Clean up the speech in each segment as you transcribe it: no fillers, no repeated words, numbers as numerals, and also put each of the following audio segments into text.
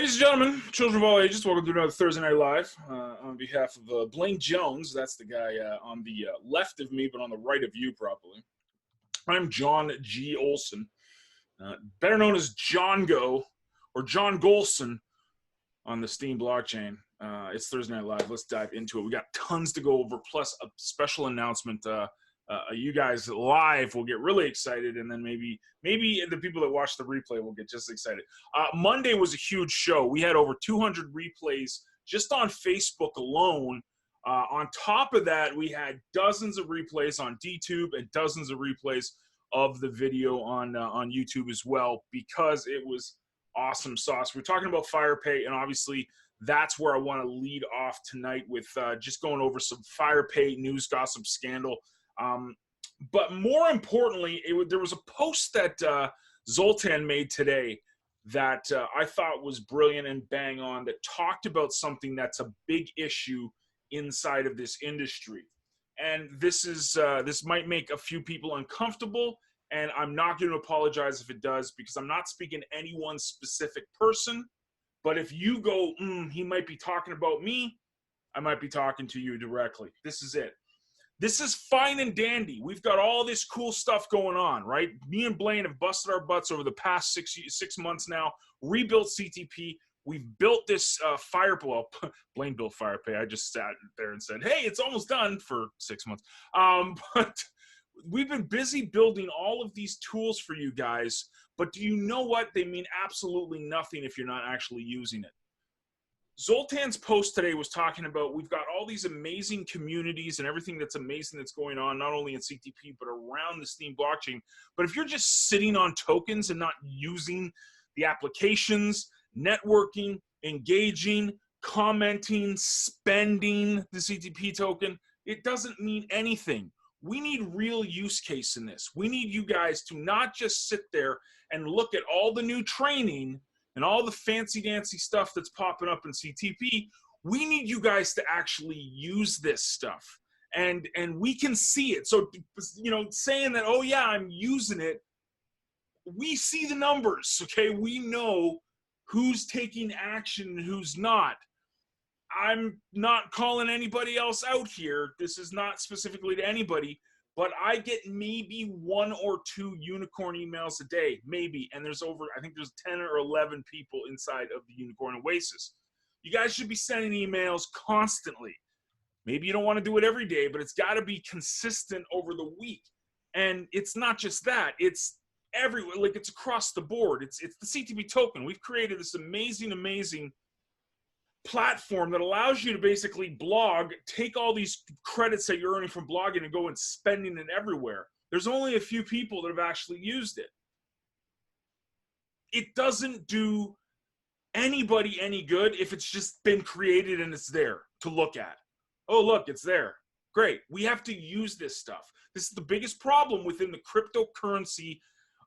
Ladies and gentlemen, children of all ages, welcome to another Thursday Night Live. On behalf of Blaine Jones, that's the guy on the left of me, but on the right of you, probably. I'm John G. Olson, better known as John Go, or John Golson on the Steem blockchain. It's Thursday Night Live. Let's dive into it. We got tons to go over, plus a special announcement. You guys live will get really excited, and then maybe the people that watch the replay will get just excited. Monday was a huge show. We had over 200 replays just on Facebook alone. On top of that, we had dozens of replays on DTube and dozens of replays of the video on YouTube as well, because it was awesome sauce. We're talking about FirePay, and obviously that's where I want to lead off tonight with just going over some FirePay news, gossip, scandal. But more importantly, there was a post that Zoltan made today that I thought was brilliant and bang on, that talked about something that's a big issue inside of this industry. And this might make a few people uncomfortable, and I'm not going to apologize if it does, because I'm not speaking to any one specific person. But if you go, he might be talking about me, I might be talking to you directly. This is it. This is fine and dandy. We've got all this cool stuff going on, right? Me and Blaine have busted our butts over the past six months now, rebuilt CTP. We've built this FirePay. Blaine built FirePay. I just sat there and said, hey, it's almost done for 6 months. But we've been busy building all of these tools for you guys. But do you know what? They mean absolutely nothing if you're not actually using it. Zoltan's post today was talking about, we've got all these amazing communities and everything that's amazing that's going on, not only in CTP, but around the Steem blockchain. But if you're just sitting on tokens and not using the applications, networking, engaging, commenting, spending the CTP token, it doesn't mean anything. We need real use case in this. We need you guys to not just sit there and look at all the new training and all the fancy-dancy stuff that's popping up in CTP. We need you guys to actually use this stuff. And we can see it. So, saying that, oh, yeah, I'm using it, we see the numbers, okay? We know who's taking action and who's not. I'm not calling anybody else out here. This is not specifically to anybody. But I get maybe 1 or 2 unicorn emails a day, maybe. And I think there's 10 or 11 people inside of the Unicorn Oasis. You guys should be sending emails constantly. Maybe you don't want to do it every day, but it's got to be consistent over the week. And it's not just that. It's everywhere. Like, it's across the board. It's the CTP token. We've created this amazing, amazing platform that allows you to basically blog, take all these credits that you're earning from blogging and go and spending it everywhere. There's only a few people that have actually used it. It doesn't do anybody any good if it's just been created and it's there to look at. Oh, look, it's there. Great. We have to use this stuff. This is the biggest problem within the cryptocurrency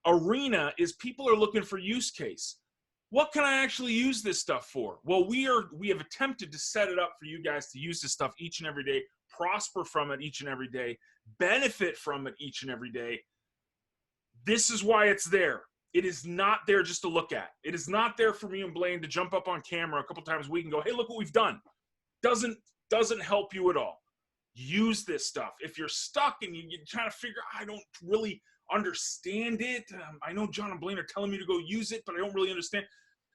arena, is people are looking for use case. What can I actually use this stuff for? Well, we have attempted to set it up for you guys to use this stuff each and every day, prosper from it each and every day, benefit from it each and every day. This is why it's there. It is not there just to look at. It is not there for me and Blaine to jump up on camera a couple times a week and go, hey, look what we've done. Doesn't help you at all. Use this stuff. If you're stuck and you're trying to figure out, I don't really understand it. I know John and Blaine are telling me to go use it, but I don't really understand.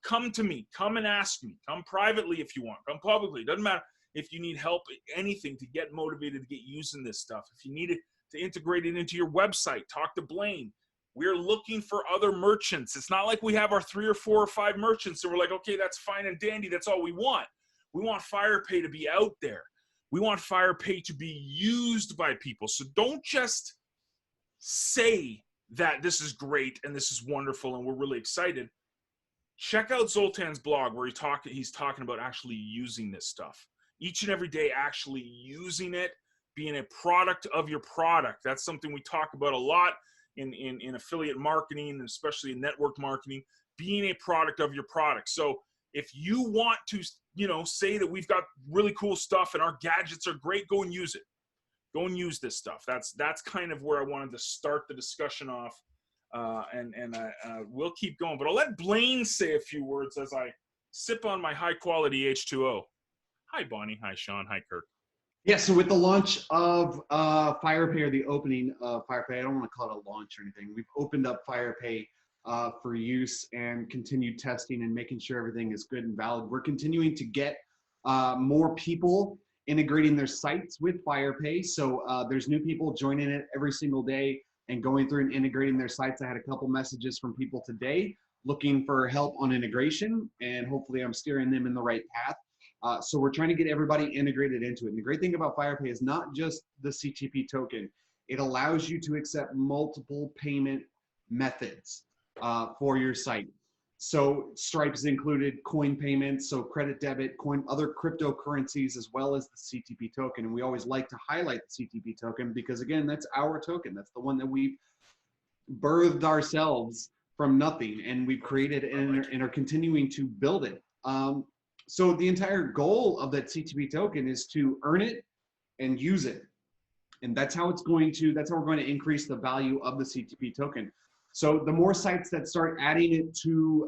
Come to me. Come and ask me. Come privately if you want. Come publicly. It doesn't matter. If you need help, anything to get motivated to get using this stuff. If you need it to integrate it into your website, talk to Blaine. We're looking for other merchants. It's not like we have our 3 or 4 or 5 merchants and we're like, okay, that's fine and dandy. That's all we want. We want FirePay to be out there. We want FirePay to be used by people. So don't just say that this is great and this is wonderful and we're really excited. Check out Zoltan's blog where he's talking about actually using this stuff each and every day, actually using it, being a product of your product. That's something we talk about a lot in affiliate marketing, and especially in network marketing, being a product of your product. So if you want to, say that we've got really cool stuff and our gadgets are great, go and use it. Go and use this stuff. That's kind of where I wanted to start the discussion off. We'll keep going, but I'll let Blaine say a few words as I sip on my high quality H2O. Hi, Bonnie. Hi, Sean. Hi, Kirk. Yeah, so with the launch of FirePay, or the opening of FirePay, I don't want to call it a launch or anything. We've opened up FirePay for use and continued testing and making sure everything is good and valid. We're continuing to get more people integrating their sites with FirePay. So there's new people joining it every single day and going through and integrating their sites. I had a couple messages from people today looking for help on integration, and hopefully I'm steering them in the right path. So we're trying to get everybody integrated into it. And the great thing about FirePay is not just the CTP token. It allows you to accept multiple payment methods for your site. So Stripe is included, coin payments, so credit, debit, coin, other cryptocurrencies, as well as the CTP token. And we always like to highlight the CTP token because, again, that's our token. That's the one that we've birthed ourselves from nothing, and we've created and are continuing to build it. So the entire goal of that CTP token is to earn it and use it. And that's how we're going to increase the value of the CTP token. So the more sites that start adding it to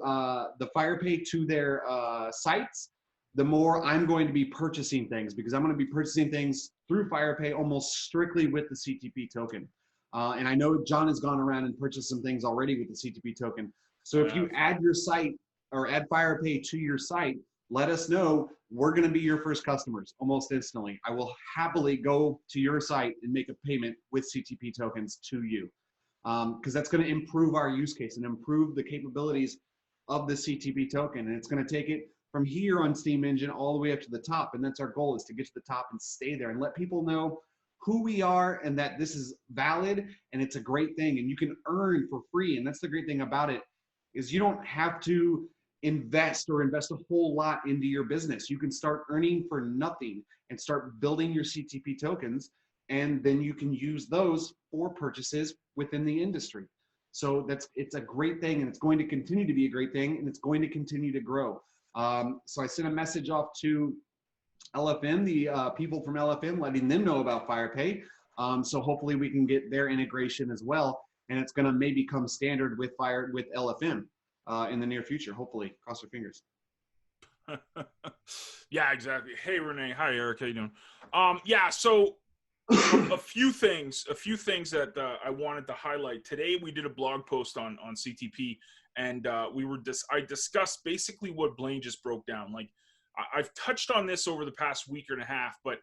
the FirePay to their sites, the more I'm going to be purchasing things, because I'm going to be purchasing things through FirePay almost strictly with the CTP token. And I know John has gone around and purchased some things already with the CTP token. So if you add your site or add FirePay to your site, let us know. We're going to be your first customers almost instantly. I will happily go to your site and make a payment with CTP tokens to you, because that's going to improve our use case and improve the capabilities of the CTP token. And it's going to take it from here on steem-engine all the way up to the top. And that's our goal, is to get to the top and stay there and let people know who we are and that this is valid and it's a great thing and you can earn for free. And that's the great thing about it, is you don't have to invest a whole lot into your business. You can start earning for nothing and start building your CTP tokens, and then you can use those for purchases within the industry. So it's a great thing, and it's going to continue to be a great thing, and it's going to continue to grow. So I sent a message off to LFM, the people from LFM, letting them know about FirePay. So hopefully we can get their integration as well, and it's going to maybe come standard with LFM. In the near future, hopefully. Cross your fingers. Yeah, exactly. Hey, Renee. Hi, Eric. How you doing? Yeah, so a few things that I wanted to highlight. Today, we did a blog post on CTP, and I discussed basically what Blaine just broke down. Like, I've touched on this over the past week and a half, but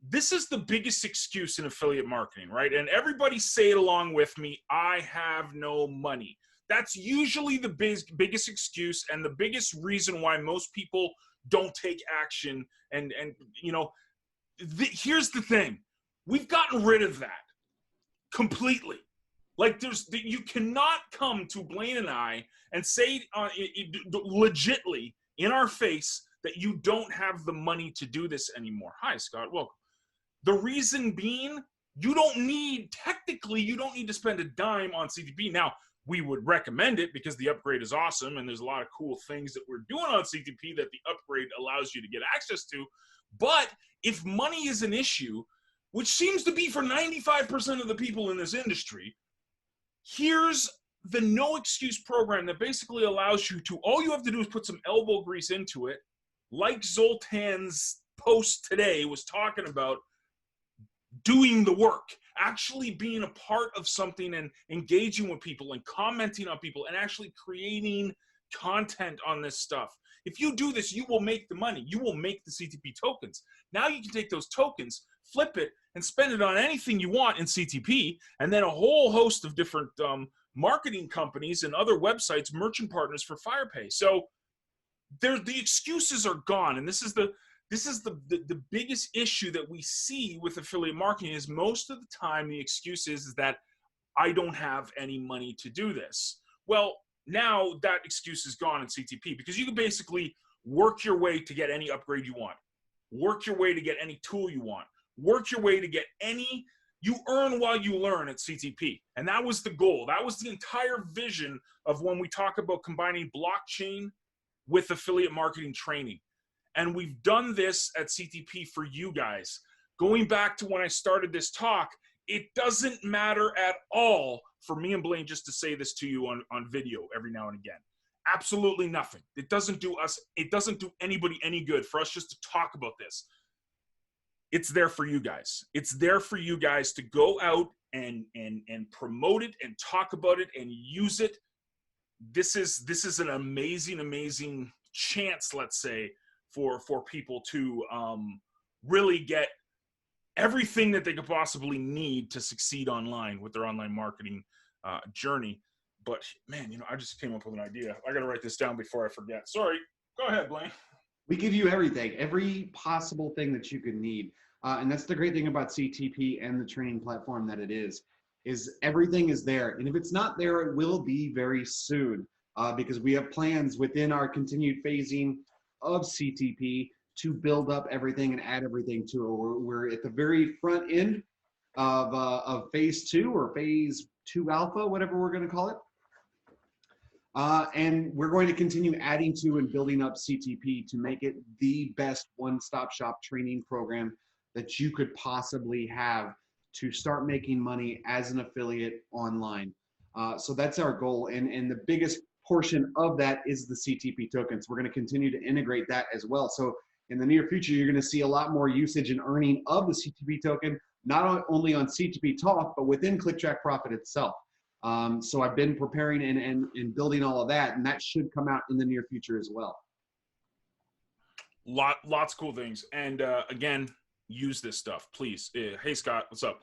this is the biggest excuse in affiliate marketing, right? And everybody say it along with me: I have no money. That's usually the biggest excuse and the biggest reason why most people don't take action. And you know, here's the thing: we've gotten rid of that completely. Like, you cannot come to Blaine and I and say legitly in our face that you don't have the money to do this anymore. Hi, Scott. Welcome. The reason being, you don't need to spend a dime on CTP. Now, we would recommend it because the upgrade is awesome, and there's a lot of cool things that we're doing on CTP that the upgrade allows you to get access to. But if money is an issue, which seems to be for 95% of the people in this industry, here's the no excuse program that basically allows you to, all you have to do is put some elbow grease into it, like Zoltan's post today was talking about, doing the work, actually being a part of something and engaging with people and commenting on people and actually creating content on this stuff. If you do this, you will make the money. You will make the CTP tokens. Now you can take those tokens, flip it, and spend it on anything you want in CTP, and then a whole host of different marketing companies and other websites, merchant partners for FirePay. So the excuses are gone, and this is the biggest issue that we see with affiliate marketing. Is most of the time the excuse is that I don't have any money to do this. Well, now that excuse is gone in CTP, because you can basically work your way to get any upgrade you want, work your way to get any tool you want, work your way to get any, you earn while you learn at CTP. And that was the goal. That was the entire vision of when we talk about combining blockchain with affiliate marketing training. And we've done this at CTP for you guys. Going back to when I started this talk, it doesn't matter at all for me and Blaine just to say this to you on video every now and again. Absolutely nothing. It doesn't do anybody any good for us just to talk about this. It's there for you guys. It's there for you guys to go out and promote it and talk about it and use it. This is an amazing chance, let's say, for people to really get everything that they could possibly need to succeed online with their online marketing journey. But man, I just came up with an idea. I got to write this down before I forget. Sorry. Go ahead, Blaine. We give you everything, every possible thing that you could need. And that's the great thing about CTP and the training platform that it is everything is there. And if it's not there, it will be very soon, because we have plans within our continued phasing of CTP to build up everything and add everything to it. We're at the very front end of phase 2 or phase 2 alpha, whatever we're going to call it. And we're going to continue adding to and building up CTP to make it the best one-stop shop training program that you could possibly have to start making money as an affiliate online. So that's our goal. And the biggest portion of that is the CTP tokens. We're going to continue to integrate that as well. So in the near future, you're going to see a lot more usage and earning of the CTP token, not only on CTP Talk, but within ClickTrack Profit itself. So I've been preparing and building all of that, and that should come out in the near future as well. Lots of cool things. And again, use this stuff, please. Hey, Scott, what's up?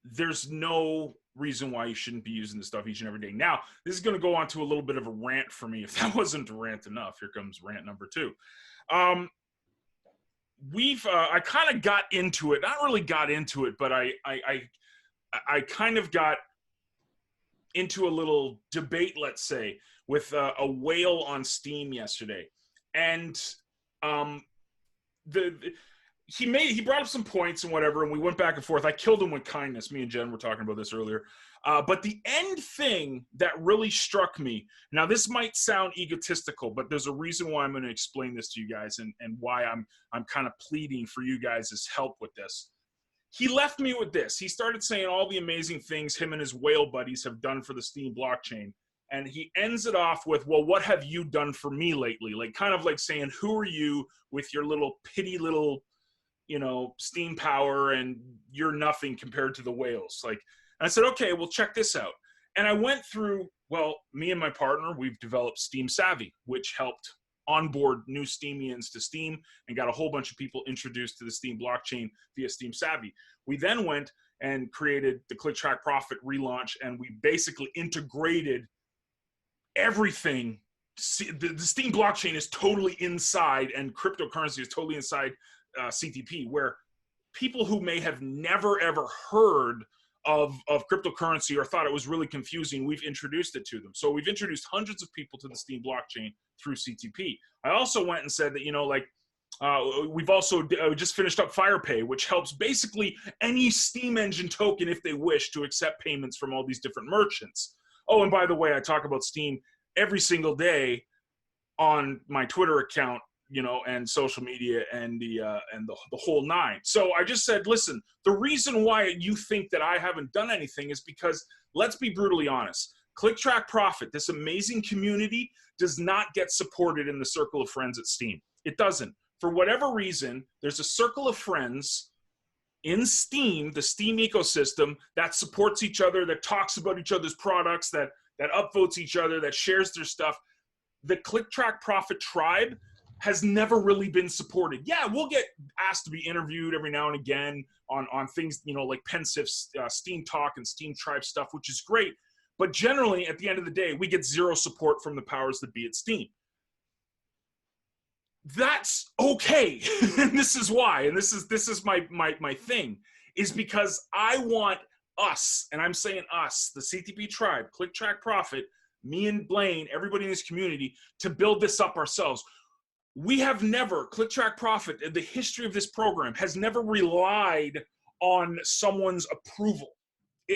There's no reason why you shouldn't be using this stuff each and every day. Now, this is going to go on to a little bit of a rant for me. If that wasn't a rant enough, here comes rant number 2. I kind of got into it. Not really got into it, but I kind of got into a little debate, let's say, with a whale on Steam yesterday. And he brought up some points and whatever, and we went back and forth. I killed him with kindness. Me and Jen were talking about this earlier. But the end thing that really struck me, now this might sound egotistical, but there's a reason why I'm going to explain this to you guys and why I'm kind of pleading for you guys' help with this. He left me with this. He started saying all the amazing things him and his whale buddies have done for the Steem blockchain. And he ends it off with, well, what have you done for me lately? Like, kind of like saying, who are you with your little pitty little, Steem power, and you're nothing compared to the whales. Like, and I said, okay, well, check this out. And I went through, well, me and my partner, we've developed Steem Savvy, which helped onboard new Steemians to Steem and got a whole bunch of people introduced to the Steem blockchain via Steem Savvy. We then went and created the ClickTrack Profit relaunch, and we basically integrated everything. The Steem blockchain is totally inside, and cryptocurrency is totally inside CTP, where people who may have never ever heard of cryptocurrency or thought it was really confusing, we've introduced it to them. So we've introduced hundreds of people to the Steem blockchain through CTP. I also went and said that, we've also just finished up FirePay, which helps basically any steam-engine token, if they wish, to accept payments from all these different merchants. Oh, and by the way, I talk about Steem every single day on my Twitter account, and social media and the whole nine. So I just said, listen, the reason why you think that I haven't done anything is because, let's be brutally honest, ClickTrack Profit, this amazing community, does not get supported in the circle of friends at Steem. It doesn't. For whatever reason, there's a circle of friends in Steem, the Steem ecosystem, that supports each other, that talks about each other's products, that upvotes each other, that shares their stuff. The ClickTrack Profit tribe has never really been supported. Yeah, we'll get asked to be interviewed every now and again on things, like Pensif's Steem Talk and Steem Tribe stuff, which is great. But generally, at the end of the day, we get zero support from the powers that be at Steem. That's okay. And this is why, and this is my thing, is because I want us, and I'm saying us, the CTP tribe, ClickTrack Profit, me and Blaine, everybody in this community, to build this up ourselves. We have never, ClickTrack Profit, the history of this program has never relied on someone's approval.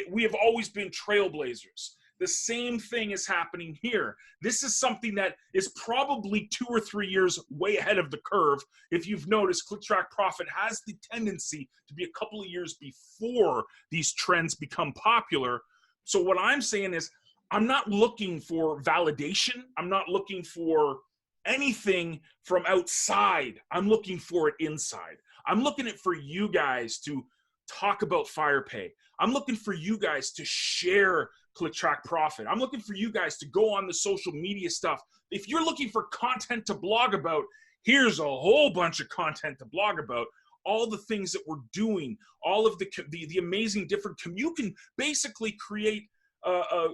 We have always been trailblazers. The same thing is happening here. This is something that is probably 2 or 3 years way ahead of the curve. If you've noticed, ClickTrack Profit has the tendency to be a couple of years before these trends become popular. So what I'm saying is, I'm not looking for validation. I'm not looking for anything from outside. I'm looking for it inside. I'm looking for you guys to talk about FirePay. I'm looking for you guys to share Click Track Profit. I'm looking for you guys to go on the social media stuff. If you're looking for content to blog about, here's a whole bunch of content to blog about. All the things that we're doing, all of the amazing different, you can basically create a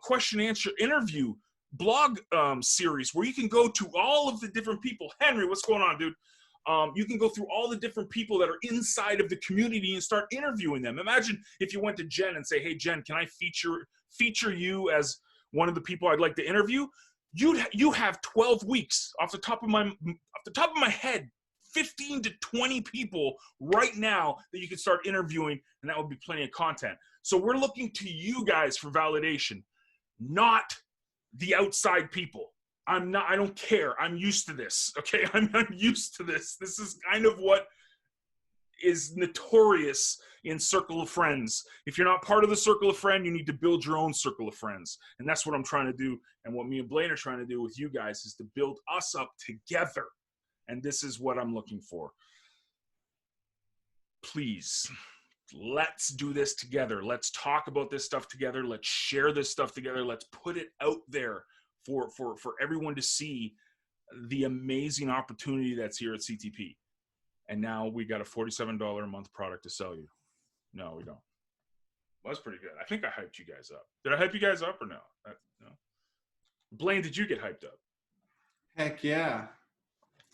question answer interview blog series where you can go to all of the different people. Henry, what's going on, dude? You can go through all the different people that are inside of the community and start interviewing them. Imagine if you went to Jen and say, hey, Jen, can I feature you as one of the people I'd like to interview? You have 12 weeks off the top of my head, 15 to 20 people right now that you can start interviewing, and that would be plenty of content. So we're looking to you guys for validation, not the outside people. I don't care. I'm used to this. Okay. I'm used to this. This is kind of what is notorious in circle of friends. If you're not part of the circle of friends, you need to build your own circle of friends. And that's what I'm trying to do. And what me and Blaine are trying to do with you guys is to build us up together. And this is what I'm looking for. Please, let's do this together. Let's talk about this stuff together. Let's share this stuff together. Let's put it out there for everyone to see the amazing opportunity that's here at CTP. And now we got a $47 a month product to sell you. No, we don't. Well, that's pretty good. I think I hyped you guys up. Did I hype you guys up or no? No. Blaine, did you get hyped up? Heck yeah.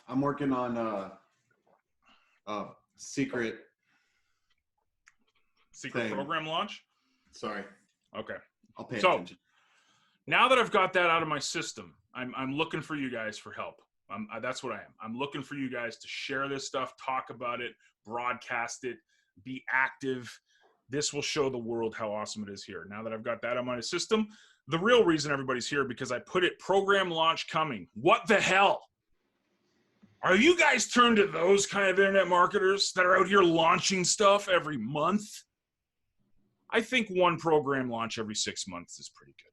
I'm working on secret thing. Program launch? Sorry. Okay. I'll pay attention. Now that I've got that out of my system, I'm looking for you guys for help. That's what I am. I'm looking for you guys to share this stuff, talk about it, broadcast it, be active. This will show the world how awesome it is here. Now that I've got that on my system, the real reason everybody's here, because I put it program launch coming. What the hell? Are you guys turned to those kind of internet marketers that are out here launching stuff every month? I think one program launch every 6 months is pretty good.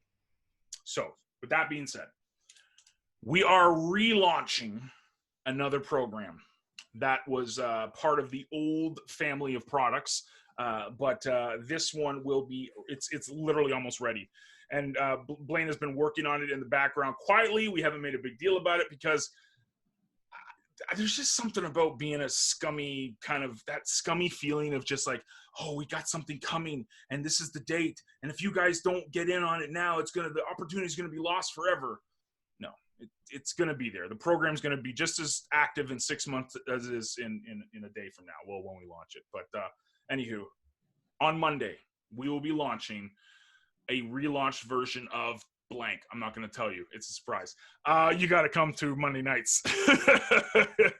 So with that being said, we are relaunching another program that was part of the old family of products, but this one will be, it's literally almost ready. And Blaine has been working on it in the background quietly. We haven't made a big deal about it because there's just something about being a scummy kind of, that scummy feeling of just like, oh, we got something coming and this is the date. And if you guys don't get in on it now, the opportunity is going to be lost forever. No, it's going to be there. The program's going to be just as active in 6 months as it is in a day from now. Well, when we launch it. But anywho, on Monday, we will be launching a relaunched version of blank. I'm not going to tell you. It's a surprise. You got to come to Monday nights.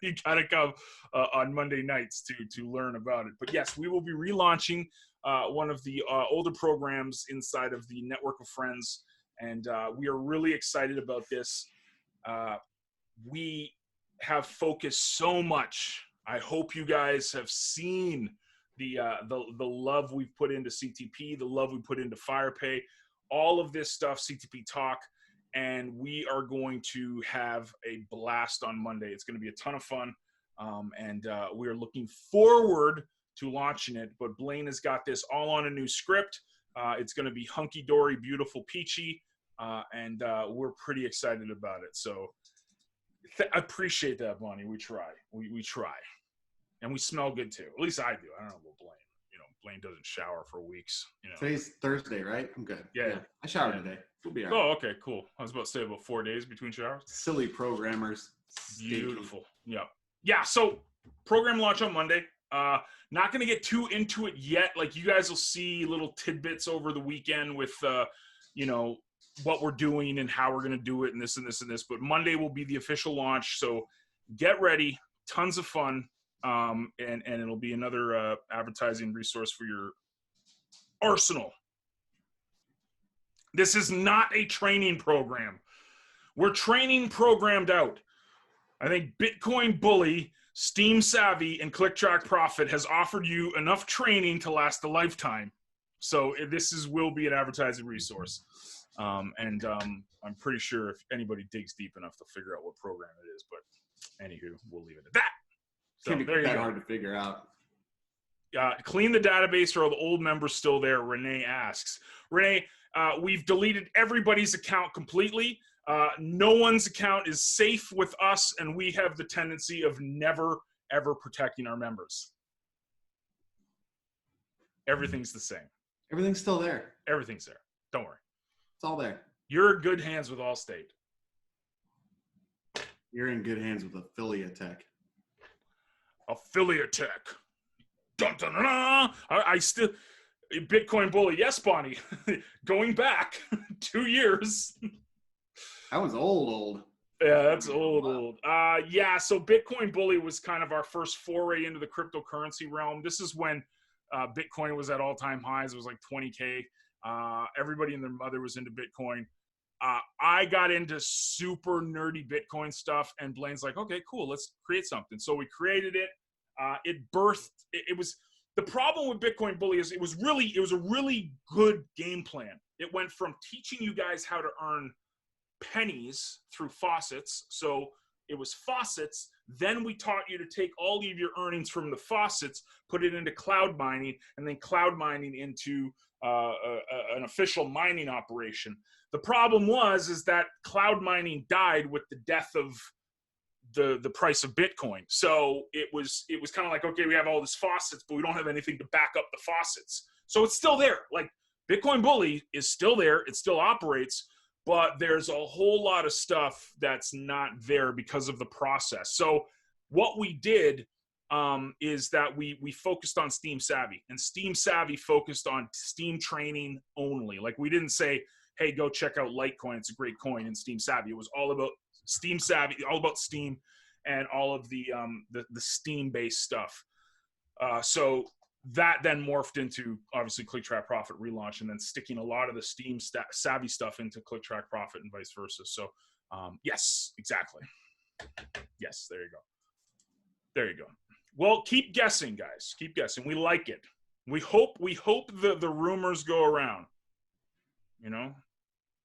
You got to come on Monday nights to learn about it. But yes, we will be relaunching one of the older programs inside of the network of friends. And we are really excited about this. We have focused so much. I hope you guys have seen the love we've put into CTP, the love we put into FirePay, all of this stuff, CTP Talk, and we are going to have a blast on Monday. It's going to be a ton of fun, and we are looking forward to launching it. But Blaine has got this all on a new script. It's going to be hunky-dory, beautiful, peachy, and we're pretty excited about it. So I appreciate that, Bonnie. We try. We try. And we smell good, too. At least I do. I don't know about Blaine. Blaine doesn't shower for weeks. Today's Thursday, right? I'm good. Yeah. I showered today. We'll be all right. Oh, okay, cool. I was about to say about 4 days between showers. Silly programmers. Beautiful. Yeah. Yeah. So program launch on Monday. Not going to get too into it yet. Like you guys will see little tidbits over the weekend with, what we're doing and how we're going to do it and this and this and this. But Monday will be the official launch. So get ready. Tons of fun. And it'll be another advertising resource for your arsenal. This is not a training program. We're training programmed out. I think Bitcoin Bully, Steam Savvy, and Click Track Profit has offered you enough training to last a lifetime. So this will be an advertising resource. I'm pretty sure if anybody digs deep enough, they'll figure out what program it is. But anywho, we'll leave it at that. So Can't be there you that go. hard to figure out. Clean the database, or are the old members still there? Renee asks. Renee, we've deleted everybody's account completely. No one's account is safe with us, and we have the tendency of never, ever protecting our members. Everything's the same. Everything's still there. Everything's there. Don't worry. It's all there. You're in good hands with Allstate. You're in good hands with Affiliate Tech. Affiliate Tech. Dun, dun, dun, dun. I still, Bitcoin Bully. Yes, Bonnie. Going back 2 years. That was old. Yeah, that's old. Yeah, so Bitcoin Bully was kind of our first foray into the cryptocurrency realm. This is when Bitcoin was at all-time highs. It was like 20K. Everybody and their mother was into Bitcoin. I got into super nerdy Bitcoin stuff, and Blaine's like, okay, cool, let's create something. So we created it. It birthed. It was the problem with Bitcoin Bully is it was a really good game plan. It went from teaching you guys how to earn pennies through faucets. So it was faucets. Then we taught you to take all of your earnings from the faucets, put it into cloud mining, and then cloud mining into an official mining operation. The problem is that cloud mining died with the death of the price of Bitcoin. So it was kind of like, okay, we have all this faucets, but we don't have anything to back up the faucets. So it's still there. Like Bitcoin Bully is still there. It still operates, but there's a whole lot of stuff that's not there because of the process. So what we did is that we focused on Steem Savvy, and Steem Savvy focused on Steem training only. Like we didn't say, hey, go check out Litecoin. It's a great coin in Steem Savvy. It was all about Steem Savvy, all about Steem and all of the Steem-based stuff. So that then morphed into obviously ClickTrack Profit relaunch, and then sticking a lot of the Steem Savvy stuff into ClickTrack Profit and vice versa. So yes, exactly. Yes, there you go. There you go. Well, keep guessing, guys. Keep guessing. We like it. We hope the rumors go around. You know,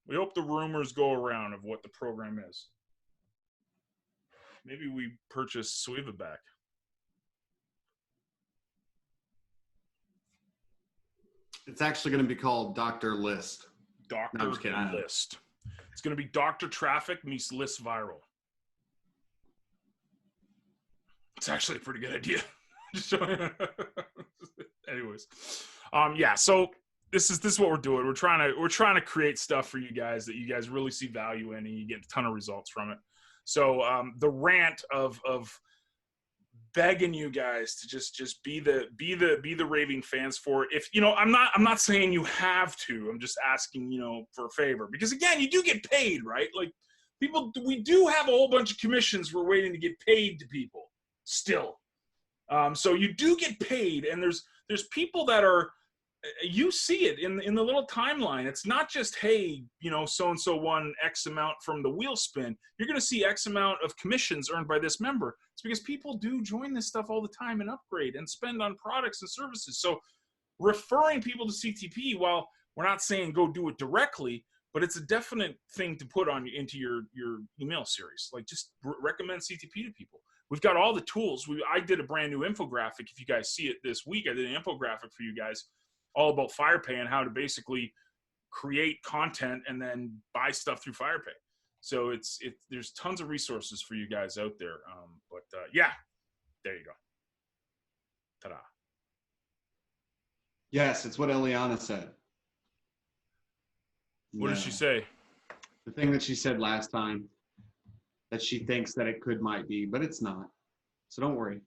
we hope the rumors go around of what the program is. Maybe we purchase Sweeva back. It's actually going to be called Dr. List. Dr. List. It's going to be Dr. Traffic meets List Viral. It's actually a pretty good idea. Anyways, yeah. So this is what we're doing. We're trying to create stuff for you guys that you guys really see value in, and you get a ton of results from it. So the rant of begging you guys to just be the raving fans for it. If you know, I'm not saying you have to. I'm just asking, you know, for a favor, because again, you do get paid, right? Like we do have a whole bunch of commissions we're waiting to get paid to people still. So you do get paid, and there's people that are, you see it in the little timeline. It's not just, hey, you know, so-and-so won X amount from the wheel spin. You're going to see X amount of commissions earned by this member. It's because people do join this stuff all the time and upgrade and spend on products and services. So referring people to CTP, while we're not saying go do it directly, but it's a definite thing to put on into your email series. Like just recommend CTP to people. We've got all the tools. I did a brand new infographic. If you guys see it this week, I did an infographic for you guys all about FirePay and how to basically create content and then buy stuff through FirePay. So there's tons of resources for you guys out there. Yeah, there you go. Ta-da. Yes, it's what Eliana said. What did she say? The thing that she said last time, that she thinks that it might be, but it's not. So don't worry.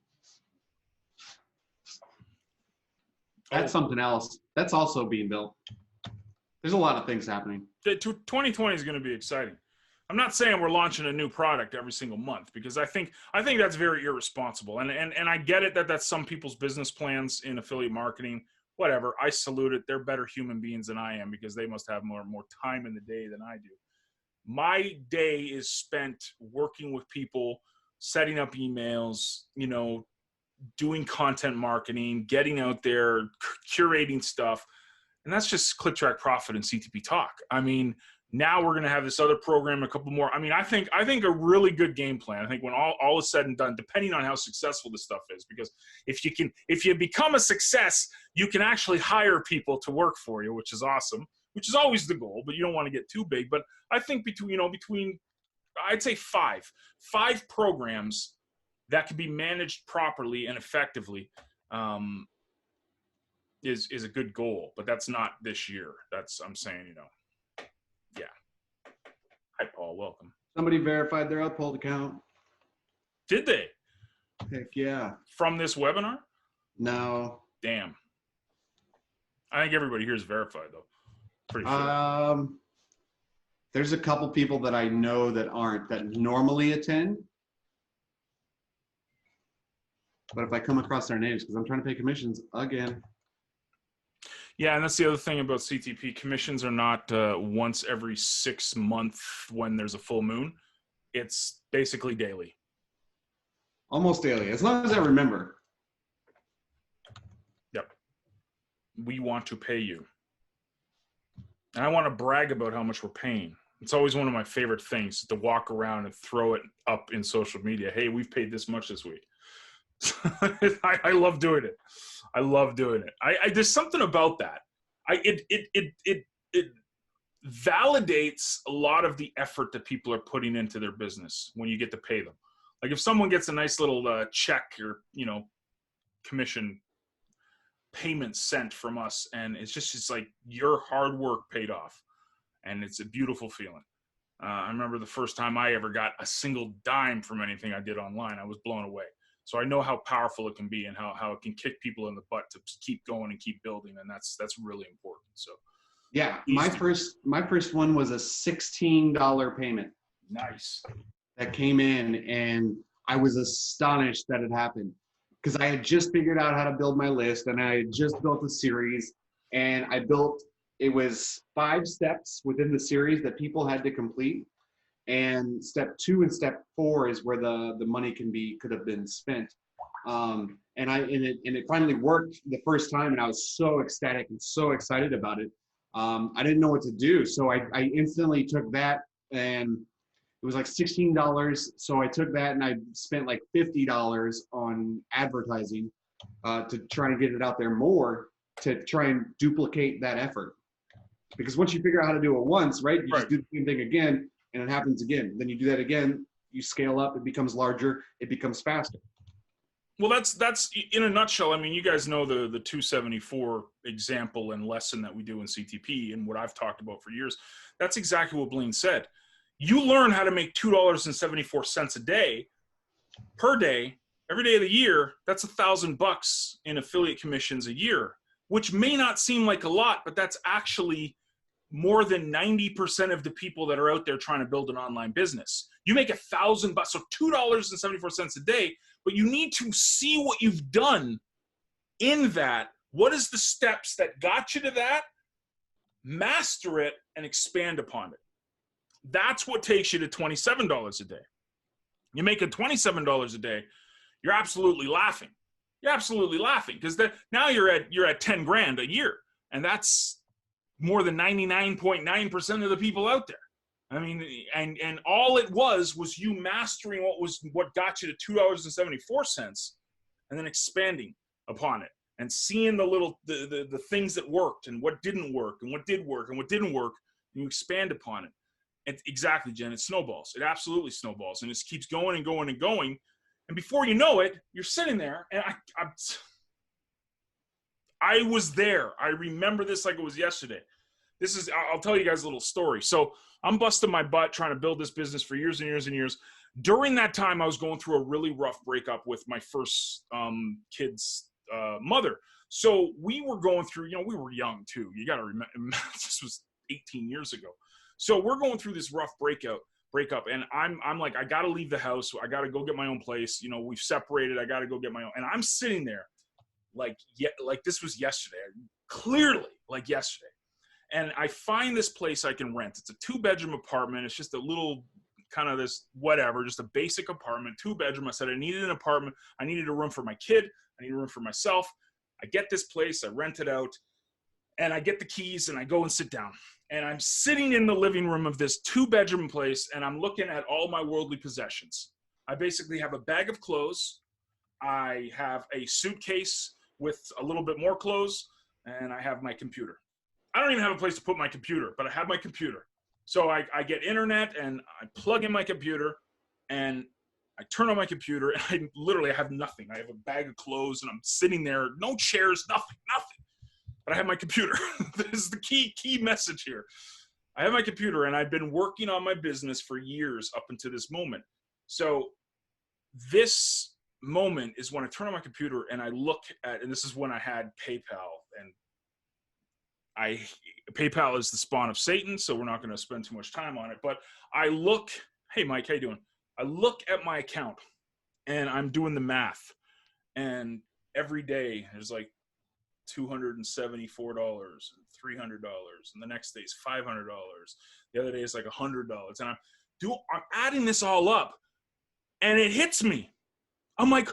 That's something else. That's also being built. There's a lot of things happening. 2020 is going to be exciting. I'm not saying we're launching a new product every single month, because I think that's very irresponsible. And I get it that that's some people's business plans in affiliate marketing. Whatever. I salute it. They're better human beings than I am, because they must have more time in the day than I do. My day is spent working with people, setting up emails, you know, doing content marketing, getting out there, curating stuff. And that's just ClickTrack Profit and CTP Talk. I mean, Now we're going to have this other program, a couple more. I mean, I think a really good game plan. I think when all is said and done, depending on how successful this stuff is, because if you become a success, you can actually hire people to work for you, which is awesome, which is always the goal, but you don't want to get too big. But I think between I'd say five programs that can be managed properly and effectively is a good goal, but that's not this year. I'm saying, yeah. Hi, Paul. Welcome. Somebody verified their Uphold account. Did they? Heck yeah. From this webinar? No. Damn. I think everybody here is verified, though. Pretty sure. There's a couple people that I know that aren't, that normally attend. But if I come across their names, because I'm trying to pay commissions again. Yeah, and that's the other thing about CTP. Commissions are not once every 6 months when there's a full moon. It's basically daily. Almost daily, as long as I remember. Yep. We want to pay you. And I want to brag about how much we're paying. It's always one of my favorite things to walk around and throw it up in social media. Hey, we've paid this much this week. I love doing it. I love doing it. There's something about that. It validates a lot of the effort that people are putting into their business when you get to pay them. Like if someone gets a nice little check or commission payment sent from us, and it's like your hard work paid off, and it's a beautiful feeling. I remember the first time I ever got a single dime from anything I did online. I was blown away. So I know how powerful it can be and how it can kick people in the butt to keep going and keep building, and that's really important. So yeah, my first one was a $16 payment. Nice. That came in, and I was astonished that it happened because I had just figured out how to build my list, and I had just built a series, and it was 5 steps within the series that people had to complete. And step 2 and step 4 is where the money could have been spent. And it finally worked the first time, and I was so ecstatic and so excited about it. I didn't know what to do, so I instantly took that, and it was like $16. So I took that and I spent like $50 on advertising to try and get it out there more, to try and duplicate that effort. Because once you figure out how to do it once, right, you just do the same thing again, and it happens again. Then you do that again, you scale up, it becomes larger, it becomes faster. Well, that's in a nutshell. I mean, you guys know the 274 example and lesson that we do in CTP and what I've talked about for years. That's exactly what Blaine said. You learn how to make $2.74 a day per day, every day of the year. That's $1,000 in affiliate commissions a year, which may not seem like a lot, but that's actually more than 90% of the people that are out there trying to build an online business. You make $1,000, so $2.74 a day, but you need to see what you've done in that. What is the steps that got you to that? Master it and expand upon it. That's what takes you to $27 a day. You make it $27 a day, you're absolutely laughing. You're absolutely laughing because now you're at 10 grand a year, and that's more than 99.9% of the people out there. I mean, and all it was you mastering what got you to $2.74, and then expanding upon it and seeing the things that worked and what didn't work and what did work and what didn't work, and you expand upon it. And exactly, Jen, it snowballs. It absolutely snowballs, and it just keeps going and going and going. And before you know it, you're sitting there, and I was there. I remember this like it was yesterday. I'll tell you guys a little story. So I'm busting my butt trying to build this business for years and years and years. During that time, I was going through a really rough breakup with my first kid's mother. So we were going through, we were young too. You got to remember, this was 18 years ago. So we're going through this rough breakup, and I'm like, I got to leave the house. I got to go get my own place. We've separated. I got to go get my own. And I'm sitting there like this was yesterday, clearly like yesterday. And I find this place I can rent. It's a 2-bedroom apartment. It's just a little kind of this whatever, just a basic apartment, 2-bedroom. I said I needed an apartment. I needed a room for my kid. I needed a room for myself. I get this place. I rent it out. And I get the keys and I go and sit down. And I'm sitting in the living room of this 2-bedroom place, and I'm looking at all my worldly possessions. I basically have a bag of clothes. I have a suitcase with a little bit more clothes, and I have my computer. I don't even have a place to put my computer, but I have my computer. So I get internet, and I plug in my computer, and I turn on my computer, and I literally have nothing. I have a bag of clothes, and I'm sitting there, no chairs, nothing. But I have my computer. This is the key message here. I have my computer, and I've been working on my business for years up until this moment. So this moment is when I turn on my computer and I look at, and this is when I had PayPal, and PayPal is the spawn of Satan, so we're not going to spend too much time on it. But I look, hey Mike, how you doing? I look at my account, and I'm doing the math, and every day there's like $274 and $300, and the next day is $500. The other day is like $100, and I'm adding this all up, and it hits me. I'm like,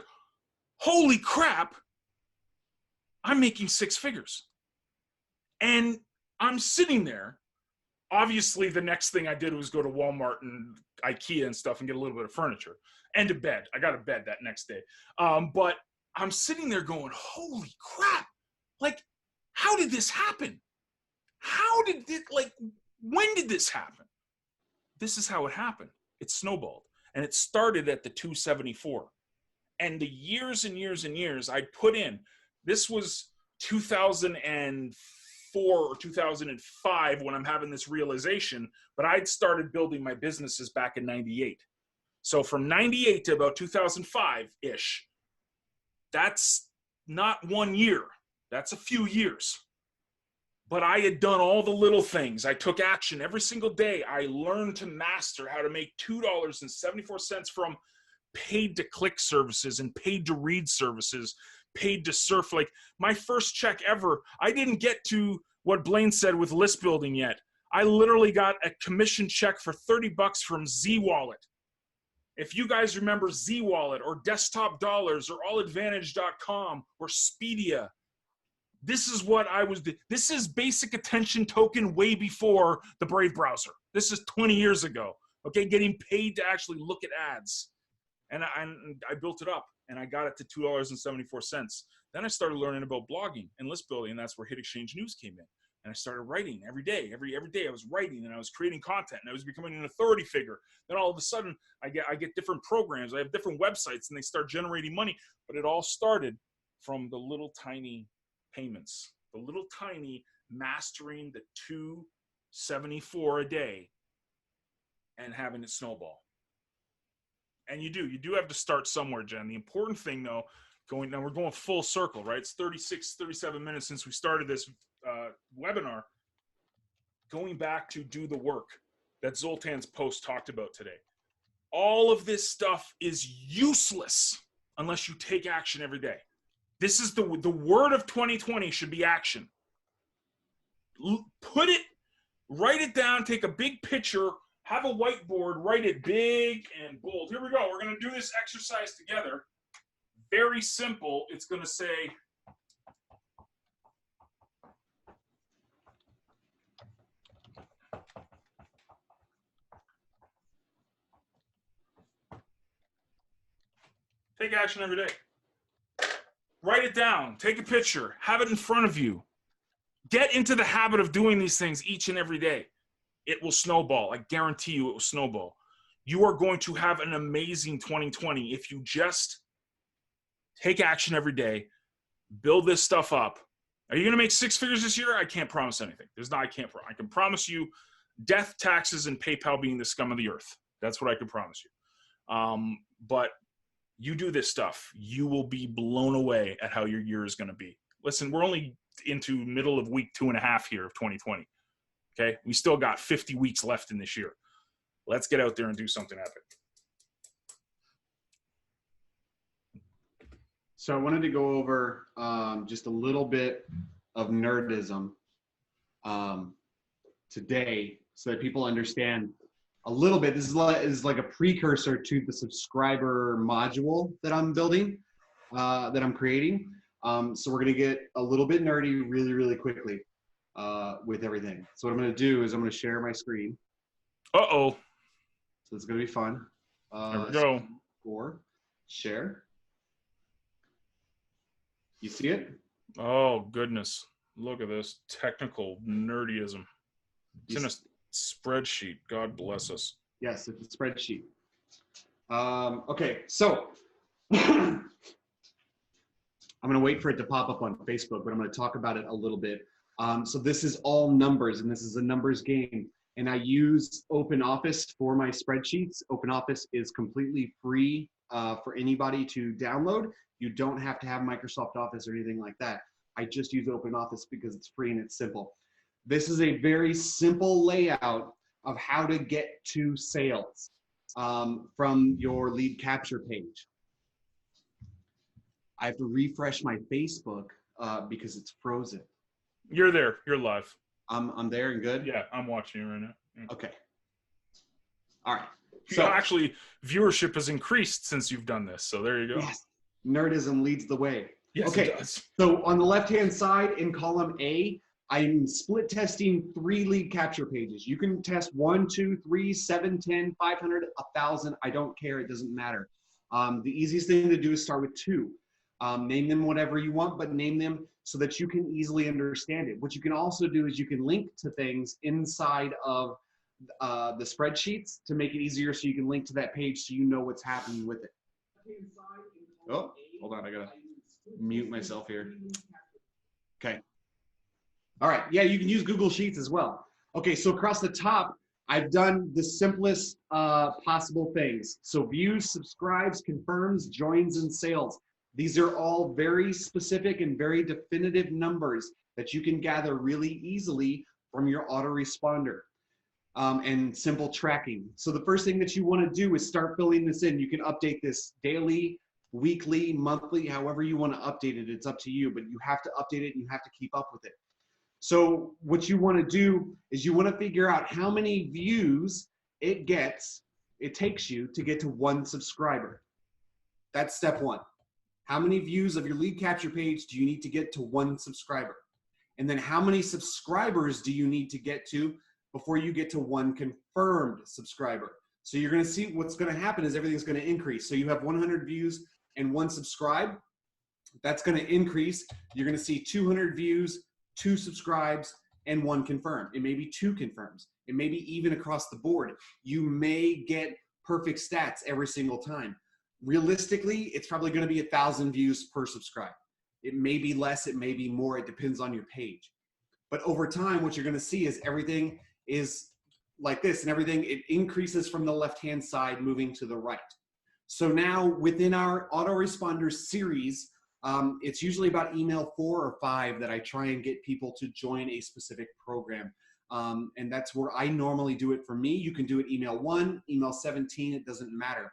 holy crap! I'm making 6 figures, and I'm sitting there. Obviously, the next thing I did was go to Walmart and IKEA and stuff and get a little bit of furniture and a bed. I got a bed that next day, but I'm sitting there going, holy crap! Like, how did this happen? When did this happen? This is how it happened. It snowballed. And it started at the 274. And the years and years and years I put in, this was 2004 or 2005 when I'm having this realization, but I'd started building my businesses back in 98. So from 98 to about 2005-ish, that's not 1 year. That's a few years. But I had done all the little things. I took action every single day. I learned to master how to make $2.74 from paid to click services and paid to read services, paid to surf. Like my first check ever, I didn't get to what Blaine said with list building yet. I literally got a commission check for $30 from Z Wallet. If you guys remember Z Wallet or Desktop Dollars or alladvantage.com or Speedia, this is what I was. This is basic attention token way before the Brave browser. This is 20 years ago. Okay, getting paid to actually look at ads, and I built it up, and I got it to $2.74. Then I started learning about blogging and list building, and that's where Hit Exchange News came in. And I started writing every day. Every day I was writing, and I was creating content, and I was becoming an authority figure. Then all of a sudden, I get different programs. I have different websites, and they start generating money. But it all started from the little tiny payments, the little tiny mastering the 274 a day and having it snowball. And you do have to start somewhere, Jen. The important thing though, we're going full circle, right? It's 37 minutes since we started this webinar. Going back to do the work that Zoltan's post talked about today. All of this stuff is useless unless you take action every day. This is the word of 2020 should be action. Write it down, take a big picture, have a whiteboard, write it big and bold. Here we go. We're going to do this exercise together. Very simple. It's going to say, take action every day. Write it down, take a picture, have it in front of you. Get into the habit of doing these things each and every day. It will snowball. I guarantee you it will snowball. You are going to have an amazing 2020 if you just take action every day, build this stuff up. Are you going to make 6 figures this year? I can't promise anything. I can promise you death, taxes, and PayPal being the scum of the earth. That's what I can promise you. But you do this stuff, you will be blown away at how your year is going to be. Listen, we're only into middle of week 2.5 here of 2020. Okay. We still got 50 weeks left in this year. Let's get out there and do something epic. So I wanted to go over just a little bit of nerdism today so that people understand a little bit. This is like a precursor to the subscriber module that I'm building, that I'm creating. So we're going to get a little bit nerdy really, really quickly. with everything. So what I'm going to do is I'm going to share my screen. Uh-oh. So it's going to be fun. There we go. Or share. You see it? Oh, goodness. Look at this technical nerdism. It's in a spreadsheet. God bless us. Yes, it's a spreadsheet. Okay, so I'm going to wait for it to pop up on Facebook, but I'm going to talk about it a little bit. So this is all numbers, and this is a numbers game. And I use OpenOffice for my spreadsheets. OpenOffice is completely free for anybody to download. You don't have to have Microsoft Office or anything like that. I just use OpenOffice because it's free and it's simple. This is a very simple layout of how to get to sales from your lead capture page. I have to refresh my Facebook because it's frozen. You're there. You're live. I'm there and good? Yeah, I'm watching you right now. Yeah. Okay. All right. So actually, viewership has increased since you've done this. So there you go. Yes. Nerdism leads the way. Yes, okay. It does. So on the left-hand side in column A, I'm split testing 3 lead capture pages. You can test 1, 2, 3, 7, 10, 500, 1,000. I don't care. It doesn't matter. The easiest thing to do is start with 2. Name them whatever you want, but name them so that you can easily understand it. What you can also do is you can link to things inside of the spreadsheets to make it easier so you can link to that page so you know what's happening with it. Oh, hold on. I got to mute myself here. Okay. All right. Yeah, you can use Google Sheets as well. Okay, so across the top, I've done the simplest possible things. So views, subscribes, confirms, joins, and sales. These are all very specific and very definitive numbers that you can gather really easily from your autoresponder and simple tracking. So the first thing that you want to do is start filling this in. You can update this daily, weekly, monthly, however you want to update it. It's up to you, but you have to update it and you have to keep up with it. So what you want to do is you want to figure out how many views it takes you to get to 1 subscriber. That's step 1. How many views of your lead capture page do you need to get to 1 subscriber? And then how many subscribers do you need to get to before you get to 1 confirmed subscriber? So you're going to see what's going to happen is everything's going to increase. So you have 100 views and 1 subscribe. That's going to increase. You're going to see 200 views, 2 subscribes, and 1 confirmed. It may be 2 confirms. It may be even across the board. You may get perfect stats every single time. Realistically, it's probably going to be 1,000 views per subscribe. It may be less, it may be more. It depends on your page. But over time, what you're going to see is everything is like this, and everything, it increases from the left-hand side moving to the right. So now within our autoresponder series, it's usually about email 4 or 5 that I try and get people to join a specific program. And that's where I normally do it for me. You can do it email 1, email 17, it doesn't matter.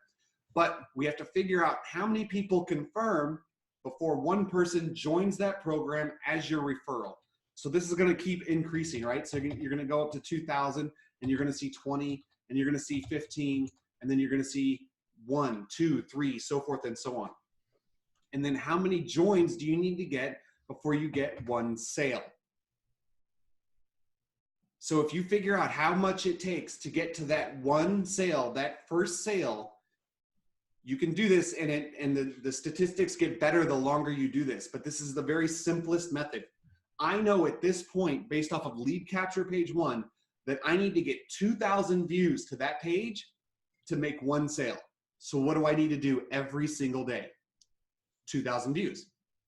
But we have to figure out how many people confirm before 1 person joins that program as your referral. So this is going to keep increasing, right? So you're going to go up to 2,000, and you're going to see 20, and you're going to see 15, and then you're going to see 1, 2, 3, so forth and so on. And then how many joins do you need to get before you get 1 sale? So if you figure out how much it takes to get to that 1 sale, that first sale, you can do this, and the statistics get better the longer you do this. But this is the very simplest method. I know at this point, based off of lead capture page 1, that I need to get 2,000 views to that page to make 1 sale. So what do I need to do every single day? 2,000 views.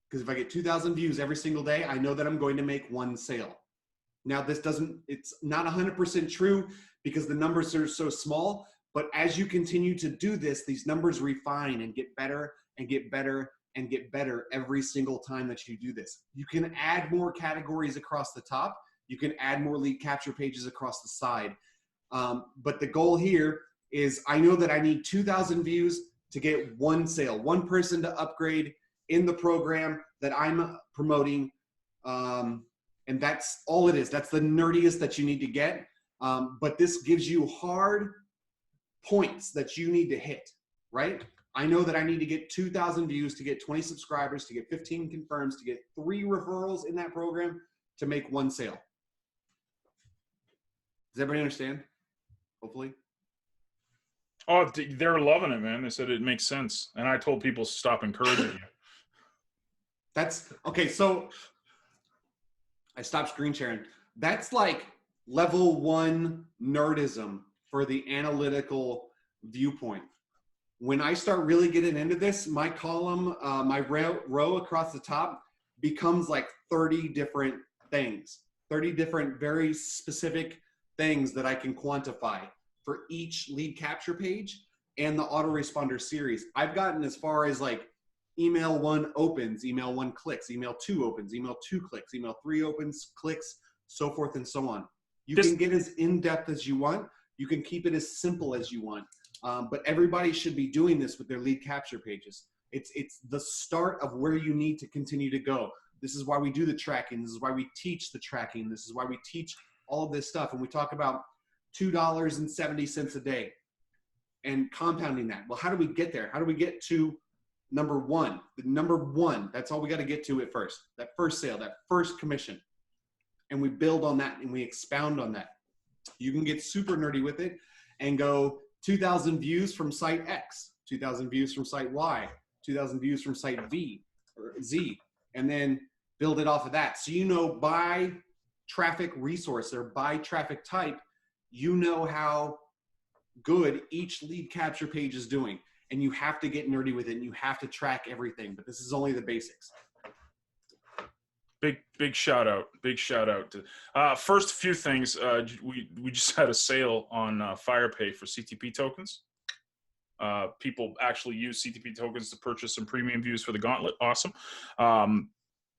Because if I get 2,000 views every single day, I know that I'm going to make 1 sale. Now it's not 100% true because the numbers are so small, but as you continue to do this, these numbers refine and get better and get better and get better every single time that you do this. You can add more categories across the top. You can add more lead capture pages across the side. But the goal here is I know that I need 2,000 views to get 1 sale, 1 person to upgrade in the program that I'm promoting. And that's all it is. That's the nerdiest that you need to get. But this gives you hard points that you need to hit, right? I know that I need to get 2,000 views to get 20 subscribers, to get 15 confirms, to get 3 referrals in that program to make 1 sale. Does everybody understand? Hopefully. Oh, they're loving it, man. They said it makes sense. And I told people stop encouraging you. That's okay. So I stopped screen sharing. That's like level 1 nerdism for the analytical viewpoint. When I start really getting into this, my column, my row across the top becomes like 30 different things, 30 different very specific things that I can quantify for each lead capture page and the autoresponder series. I've gotten as far as like email 1 opens, email 1 clicks, email 2 opens, email 2 clicks, email 3 opens, clicks, so forth and so on. You can get as in-depth as you want. You can keep it as simple as you want. But everybody should be doing this with their lead capture pages. It's the start of where you need to continue to go. This is why we do the tracking. This is why we teach the tracking. This is why we teach all of this stuff. And we talk about $2.70 a day and compounding that. Well, how do we get there? How do we get to number 1? The number 1, that's all we got to get to at first. That first sale, that first commission. And we build on that and we expound on that. You can get super nerdy with it and go 2,000 views from site X, 2,000 views from site Y, 2,000 views from site V or Z, and then build it off of that. So you know by traffic resource or by traffic type, you know how good each lead capture page is doing. And you have to get nerdy with it and you have to track everything, but this is only the basics. Big shout out. Big shout out to first few things. We just had a sale on FirePay for CTP tokens. People actually use CTP tokens to purchase some premium views for the gauntlet. Awesome.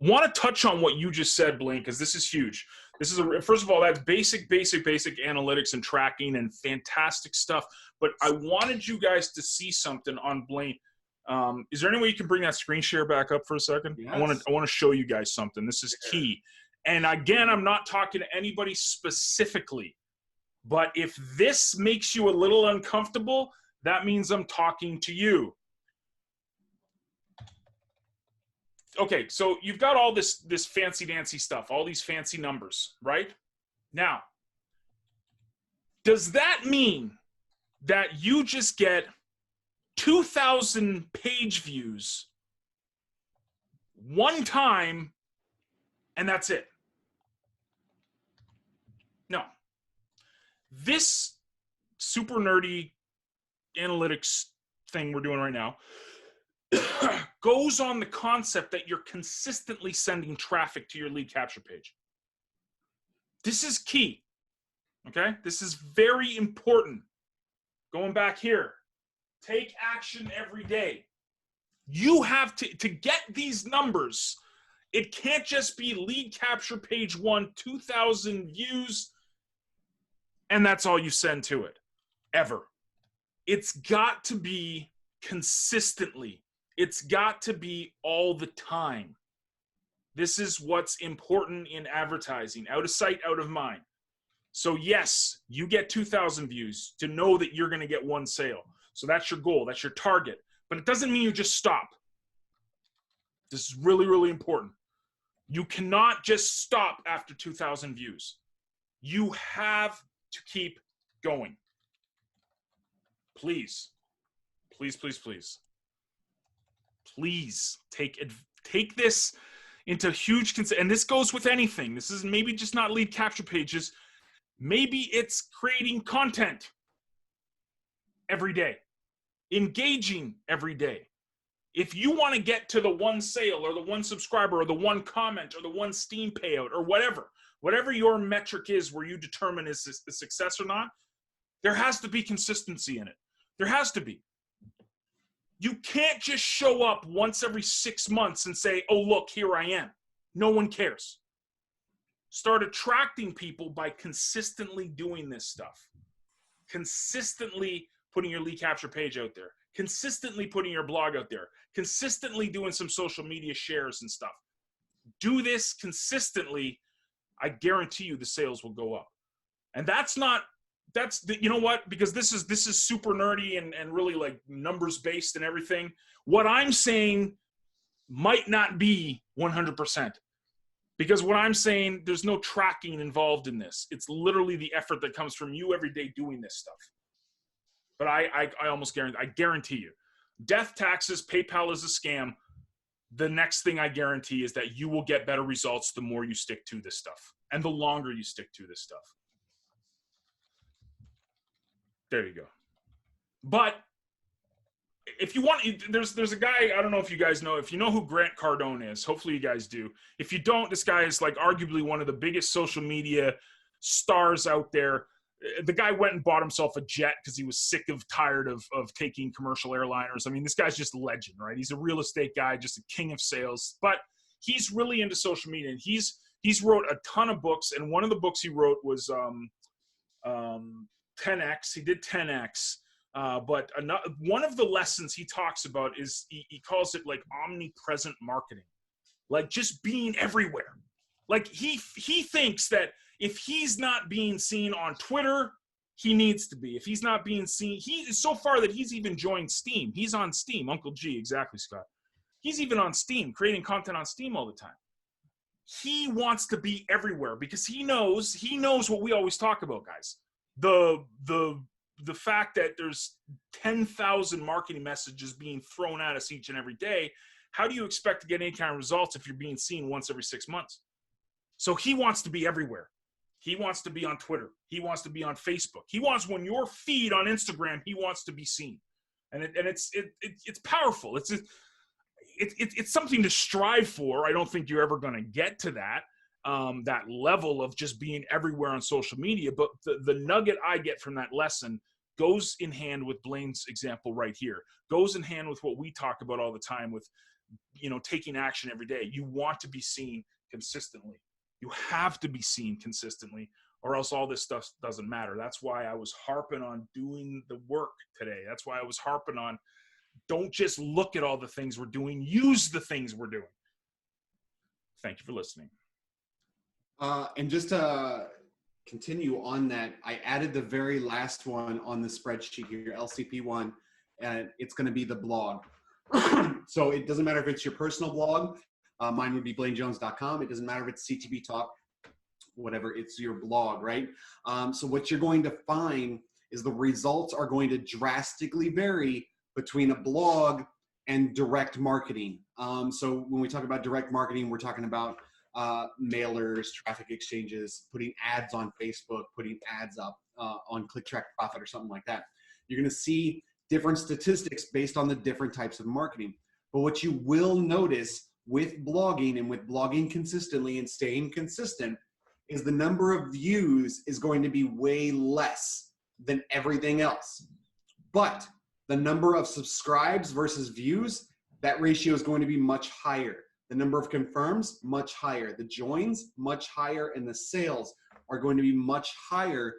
Want to touch on what you just said, Blaine, because this is huge. This is first of all, that's basic analytics and tracking and fantastic stuff. But I wanted you guys to see something on Blaine. Is there any way you can bring that screen share back up for a second? Yes. I want to show you guys something. This is key. And again, I'm not talking to anybody specifically, but if this makes you a little uncomfortable, that means I'm talking to you. Okay, so you've got all this fancy dancy stuff, all these fancy numbers, right? Now, does that mean that you just get 2,000 page views one time and that's it? No. This super nerdy analytics thing we're doing right now goes on the concept that you're consistently sending traffic to your lead capture page. This is key, okay? This is very important. Going back here, take action every day. You have to get these numbers. It can't just be lead capture page 1, 2,000 views, and that's all you send to it, ever. It's got to be consistently. It's got to be all the time. This is what's important in advertising. Out of sight, out of mind. So yes, you get 2,000 views to know that you're going to get 1 sale. So that's your goal. That's your target. But it doesn't mean you just stop. This is really, really important. You cannot just stop after 2,000 views. You have to keep going. Please, please, please, please. Please take this into huge consideration. And this goes with anything. This is maybe just not lead capture pages. Maybe it's creating content every day, engaging every day. If you want to get to the 1 sale or the 1 subscriber or the 1 comment or the 1 Steam payout or whatever your metric is where you determine is this a success or not, there has to be consistency in it. There has to be. You can't just show up once every 6 months and say, oh, look, here I am. No one cares. Start attracting people by consistently doing this stuff. Consistently putting your lead capture page out there. Consistently putting your blog out there. Consistently doing some social media shares and stuff. Do this consistently. I guarantee you the sales will go up. And you know what? Because this is super nerdy and really like numbers based and everything. What I'm saying might not be 100%. Because what I'm saying, there's no tracking involved in this. It's literally the effort that comes from you every day doing this stuff. But I almost guarantee you, death, taxes, PayPal is a scam. The next thing I guarantee is that you will get better results the more you stick to this stuff and the longer you stick to this stuff. There you go. But if you want, there's a guy, I don't know if you guys know, if you know who Grant Cardone is, hopefully you guys do. If you don't, this guy is like arguably one of the biggest social media stars out there. The guy went and bought himself a jet because he was sick of tired of taking commercial airliners. I mean, this guy's just a legend, right? He's a real estate guy, just a king of sales, but he's really into social media, and he's wrote a ton of books. And one of the books he wrote was 10X. He did 10X. But one of the lessons he talks about is he calls it like omnipresent marketing, like just being everywhere. Like he thinks that if he's not being seen on Twitter, he needs to be. If he's not being seen, he is so far that he's even joined Steam. He's on Steam. Uncle G, exactly, Scott. He's even on Steam, creating content on Steam all the time. He wants to be everywhere because he knows what we always talk about, guys. The fact that there's 10,000 marketing messages being thrown at us each and every day, how do you expect to get any kind of results if you're being seen once every 6 months? So he wants to be everywhere. He wants to be on Twitter. He wants to be on Facebook. He wants, when your feed on Instagram, he wants to be seen. And it's powerful. It's something to strive for. I don't think you're ever going to get to that level of just being everywhere on social media. But the nugget I get from that lesson goes in hand with Blaine's example right here, goes in hand with what we talk about all the time with, taking action every day. You want to be seen consistently. You have to be seen consistently, or else all this stuff doesn't matter. That's why I was harping on doing the work today. That's why I was harping on, don't just look at all the things we're doing, use the things we're doing. Thank you for listening. And just to continue on that, I added the very last one on the spreadsheet here, LCP one, and it's going to be the blog. So it doesn't matter if it's your personal blog. Mine would be blainejones.com. It doesn't matter if it's CTB Talk, whatever, it's your blog, right? So what you're going to find is the results are going to drastically vary between a blog and direct marketing. So when we talk about direct marketing, we're talking about mailers, traffic exchanges, putting ads on Facebook, putting ads up on Click Track Profit or something like that. You're going to see different statistics based on the different types of marketing. But what you will notice with blogging and with blogging consistently and staying consistent is the number of views is going to be way less than everything else. But the number of subscribes versus views, that ratio is going to be much higher. The number of confirms, much higher. The joins, much higher. And the sales are going to be much higher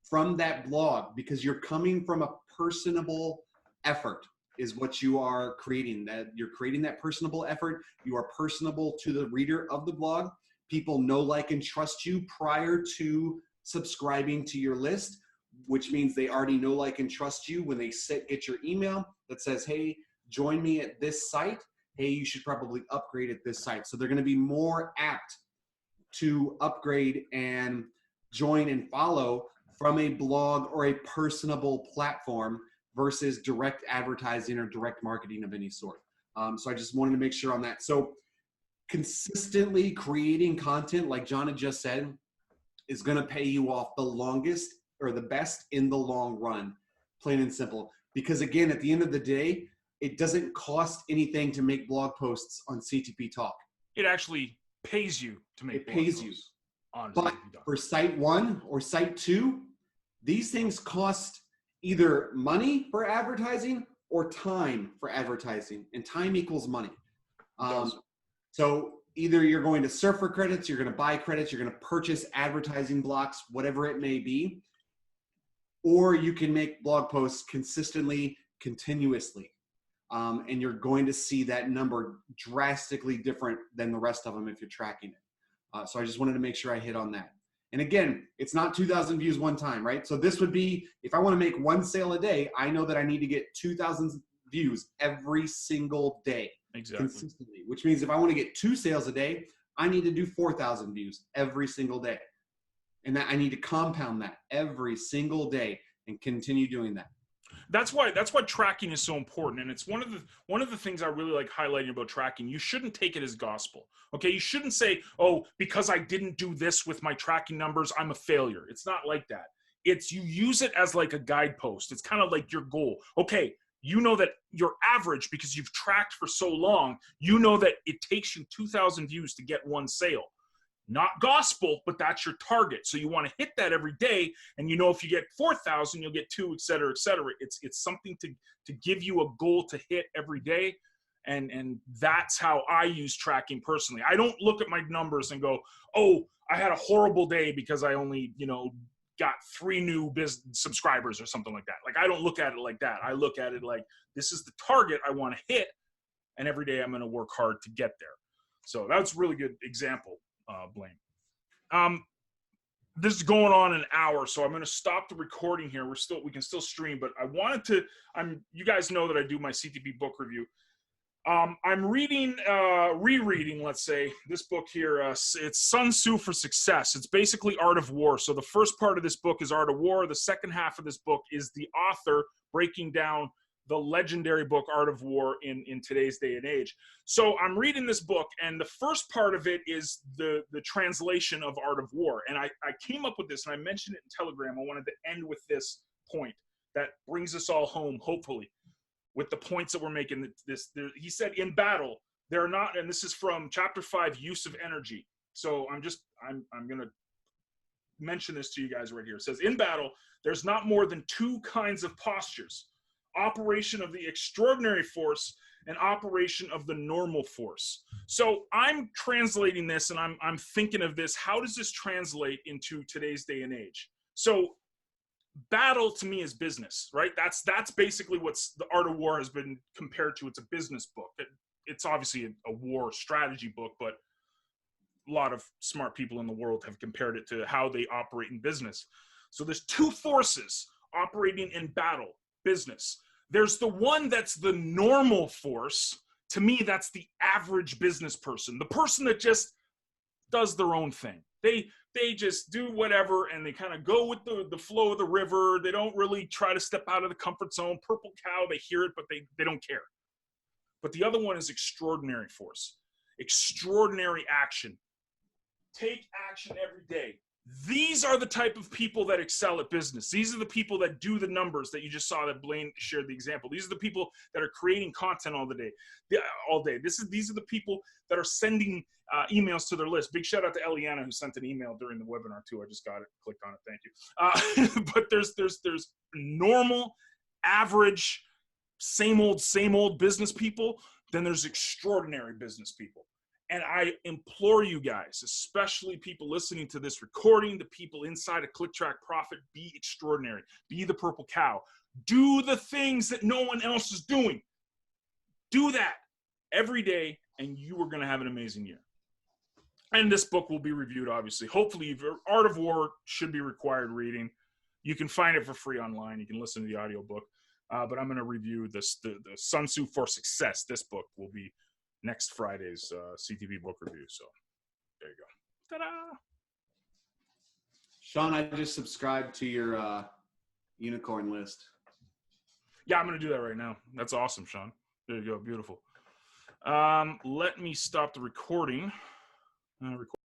from that blog because you're coming from a personable effort is what you are creating. That you're creating that personable effort. You are personable to the reader of the blog. People know, like, and trust you prior to subscribing to your list, which means they already know, like, and trust you when they get your email that says, hey, join me at this site. Hey, you should probably upgrade at this site. So they're going to be more apt to upgrade and join and follow from a blog or a personable platform versus direct advertising or direct marketing of any sort. So I just wanted to make sure on that. So consistently creating content, like John had just said, is going to pay you off the longest or the best in the long run, plain and simple. Because again, at the end of the day, it doesn't cost anything to make blog posts on CTP Talk. It actually pays you to make blog posts. It pays you. But for site 1 or site 2, these things cost either money for advertising or time for advertising, and time equals money. So either you're going to surf for credits, you're going to buy credits, you're going to purchase advertising blocks, whatever it may be, or you can make blog posts consistently, continuously. And you're going to see that number drastically different than the rest of them if you're tracking it. So I just wanted to make sure I hit on that. And again, it's not 2,000 views one time, right? So this would be, if I want to make one sale a day, I know that I need to get 2,000 views every single day. Exactly. Consistently, which means if I want to get 2 sales a day, I need to do 4,000 views every single day. And that I need to compound that every single day and continue doing that. That's why tracking is so important, and it's one of the things I really like highlighting about tracking. You shouldn't take it as gospel. Okay, you shouldn't say, "Oh, because I didn't do this with my tracking numbers, I'm a failure." It's not like that. It's you use it as like a guidepost. It's kind of like your goal. Okay, you know that your average, because you've tracked for so long, you know that it takes you 2,000 views to get one sale. Not gospel, but that's your target. So you want to hit that every day, and you know if you get 4,000, you'll get 2, et cetera, et cetera. It's something to give you a goal to hit every day, and that's how I use tracking personally. I don't look at my numbers and go, "Oh, I had a horrible day because I only got 3 new business subscribers or something like that." Like, I don't look at it like that. I look at it like, this is the target I want to hit, and every day I'm going to work hard to get there. So that's a really good example. Blaine. This is going on an hour, so I'm going to stop the recording here. We can still stream, but I wanted to. You guys know that I do my CTP book review. I'm rereading, let's say, this book here. It's Sun Tzu for Success. It's basically Art of War. So the first part of this book is Art of War. The second half of this book is the author breaking down the legendary book Art of War in today's day and age. So I'm reading this book, and the first part of it is the translation of Art of War. And I came up with this, and I mentioned it in Telegram. I wanted to end with this point that brings us all home, hopefully, with the points that we're making. He said, in battle, there are not, and this is from chapter 5, use of energy. So I'm going to mention this to you guys right here. It says, in battle, there's not more than 2 kinds of postures: operation of the extraordinary force and operation of the normal force. So I'm translating this, and I'm thinking of this. How does this translate into today's day and age? So battle to me is business, right? That's basically what's the Art of War has been compared to. It's a business book. It's obviously a war strategy book, but a lot of smart people in the world have compared it to how they operate in business. So there's 2 forces operating in battle, business. There's the one that's the normal force. To me, that's the average business person, the person that just does their own thing. They just do whatever, and they kind of go with the flow of the river. They don't really try to step out of the comfort zone. Purple cow, they hear it, but they don't care. But the other one is extraordinary force, extraordinary action. Take action every day. These are the type of people that excel at business. These are the people that do the numbers that you just saw that Blaine shared the example. These are the people that are creating content all day. These are the people that are sending emails to their list. Big shout out to Eliana, who sent an email during the webinar too. I just got it, clicked on it. Thank you. But there's normal, average, same old business people. Then there's extraordinary business people. And I implore you guys, especially people listening to this recording, the people inside of ClickTrack Profit, be extraordinary. Be the purple cow. Do the things that no one else is doing. Do that every day, and you are going to have an amazing year. And this book will be reviewed, obviously. Hopefully, Art of War should be required reading. You can find it for free online. You can listen to the audiobook. But I'm going to review the Sun Tzu for Success. This book will be next Friday's CTV book review. So there you go. Ta-da! Sean, I just subscribed to your unicorn list. Yeah, I'm going to do that right now. That's awesome, Sean. There you go. Beautiful. Let me stop the recording.